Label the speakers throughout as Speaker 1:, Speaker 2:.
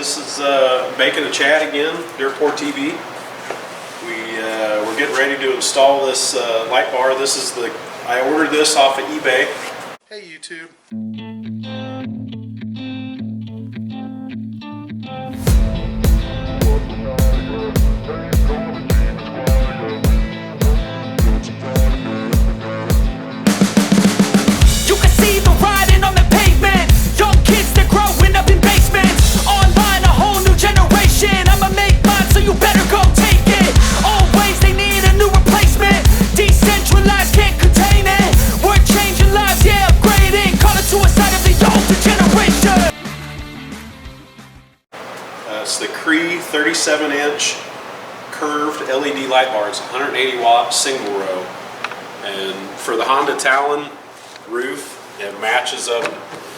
Speaker 1: This is Bacon and Chad again, Dirtport TV. We're getting ready to install this light bar. I ordered this off of eBay. Hey YouTube. It's the Cree 37-inch curved LED light bar. It's 180 watt single row, and for the Honda Talon roof, it matches up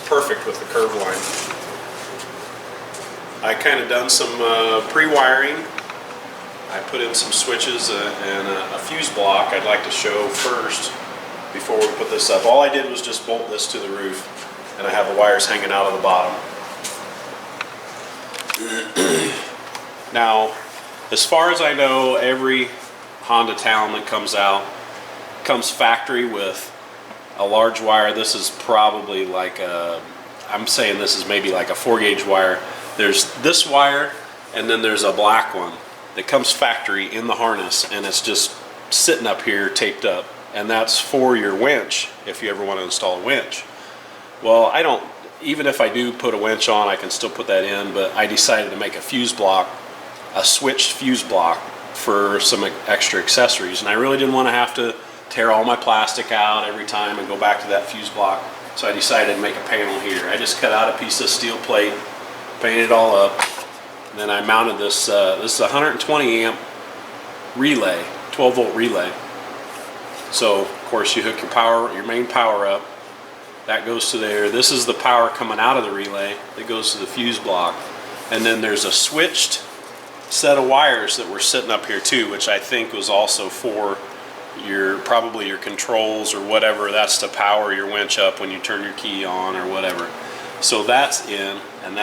Speaker 1: perfect with the curve line. I kind of done some pre-wiring. I put in some switches and a fuse block I'd like to show first before we put this up. All I did was just bolt this to the roof, and I have the wires hanging out of the bottom. Now, as far as I know, every Honda Talon that comes out comes factory with a large wire. This is probably like I'm saying this is maybe like a 4-gauge wire. There's this wire, and then there's a black one that comes factory in the harness, and it's just sitting up here taped up, and that's for your winch if you ever want to install a winch. Well, I don't. Even if I do put a winch on, I can still put that in, but I decided to make a fuse block, a switched fuse block for some extra accessories, and I really didn't want to have to tear all my plastic out every time and go back to that fuse block, so I decided to make a panel here. I just cut out a piece of steel plate, painted it all up, and then I mounted this. This is a 120 amp relay, 12 volt relay. So of course you hook your main power up. That goes to there. This is the power coming out of the relay that goes to the fuse block. And then there's a switched set of wires that were sitting up here too, which I think was also for probably your controls or whatever. That's to power your winch up when you turn your key on or whatever. So that's in, and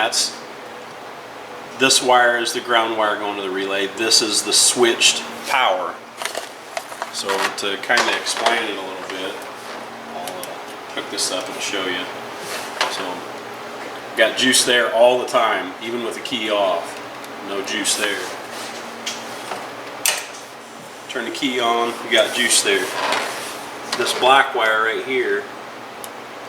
Speaker 1: this wire is the ground wire going to the relay. This is the switched power. So to kind of explain it a little bit, hook this up and show you. So got juice there all the time, even with the key off. No juice there. Turn the key on, you got juice there. This black wire right here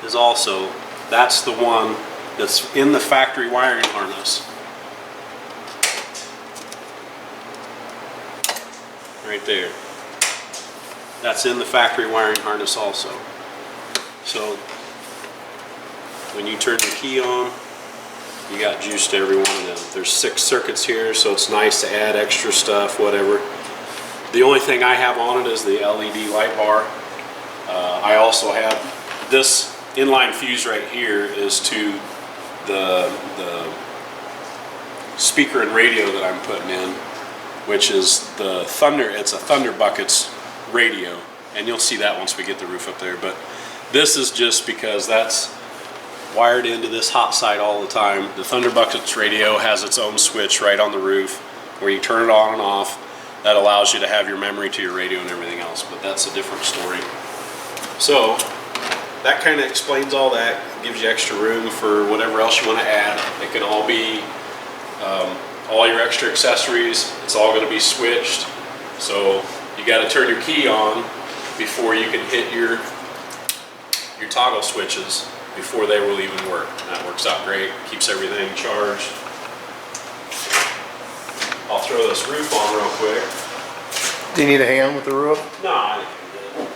Speaker 1: is also, that's the one that's in the factory wiring harness. Right there. That's in the factory wiring harness also. So when you turn the key on, you got juice to every one of them. There's 6 circuits here, so it's nice to add extra stuff, whatever. The only thing I have on it is the LED light bar. I also have this inline fuse right here is to the speaker and radio that I'm putting in, which is the Thunder. It's a Thunder Buckets radio, and you'll see that once we get the roof up there. But this is just because that's wired into this hot side all the time. The Thunder Buckets radio has its own switch right on the roof where you turn it on and off. That allows you to have your memory to your radio and everything else, but that's a different story. So that kind of explains all that. Gives you extra room for whatever else you want to add. It can all be all your extra accessories. It's all going to be switched. So you got to turn your key on before you can hit your toggle switches before they will even work. And that works out great, keeps everything charged. I'll throw this roof on real quick.
Speaker 2: Do you need a hand with the roof?
Speaker 1: No, I think I'm good.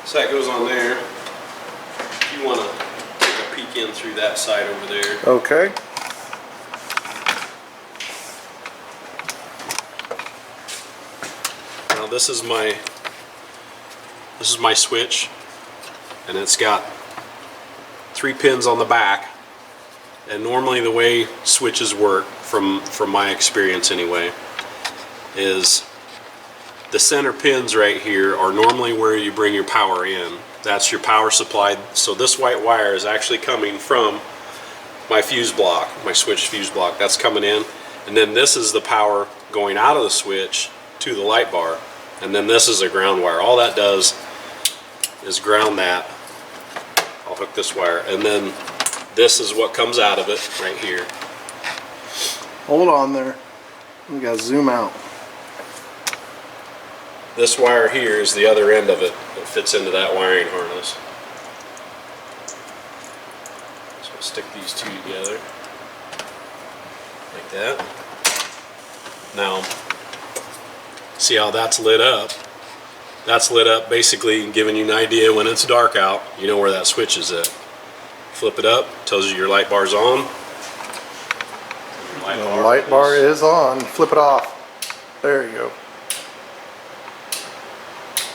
Speaker 1: So that goes on there. If you want to take a peek in through that side over there.
Speaker 2: Okay.
Speaker 1: Now this is my switch, and it's got 3 pins on the back. And normally the way switches work, from my experience anyway, is the center pins right here are normally where you bring your power in. That's your power supply. So this white wire is actually coming from my fuse block, my switch fuse block. That's coming in. And then this is the power going out of the switch to the light bar. And then this is a ground wire. All that does is ground that. I'll hook this wire. And then this is what comes out of it right here.
Speaker 2: Hold on there. We gotta zoom out.
Speaker 1: This wire here is the other end of it that fits into that wiring harness. So I'll stick these two together like that. Now, see how that's lit up? That's lit up basically giving you an idea when it's dark out, you know where that switch is at. Flip it up, tells you your light bar's on.
Speaker 2: The light bar is on. Flip it off. There you go.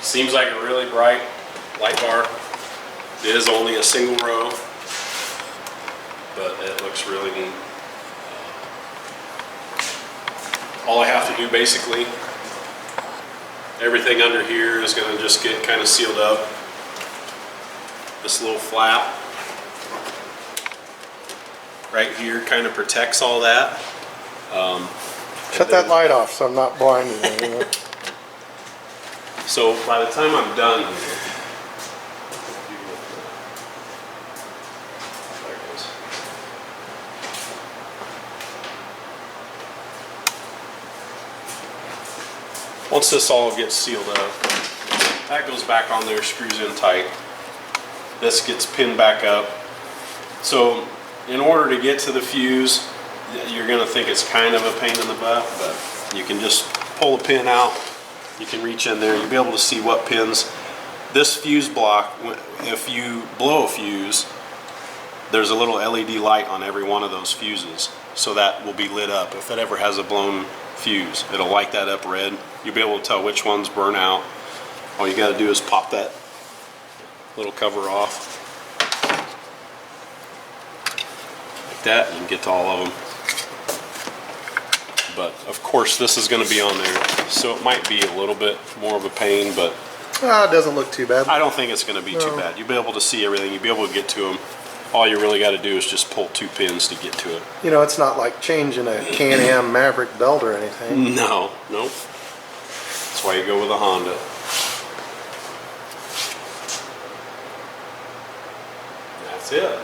Speaker 1: Seems like a really bright light bar. It is only a single row, but it looks really neat. All I have to do basically, everything under here is going to just get kind of sealed up. This little flap right here kind of protects all that.
Speaker 2: Shut that light off so I'm not blinded. You know?
Speaker 1: So by the time I'm done here, once this all gets sealed up, that goes back on there, screws in tight. This gets pinned back up. So in order to get to the fuse, you're going to think it's kind of a pain in the butt, but you can just pull a pin out. You can reach in there. You'll be able to see what pins. This fuse block, if you blow a fuse, there's a little LED light on every one of those fuses. So that will be lit up. If it ever has a blown fuse, it'll light that up red. You'll be able to tell which ones burn out. All you got to do is pop that little cover off. Like that, you can get to all of them. But of course this is going to be on there, so it might be a little bit more of a pain, but
Speaker 2: it doesn't look too bad.
Speaker 1: I don't think it's going to be too bad. You'll be able to see everything. You'll be able to get to them. All you really got to do is just pull 2 pins to get to it.
Speaker 2: You know, it's not like changing a Can-Am Maverick belt or anything.
Speaker 1: No, nope. That's why you go with a Honda. That's it.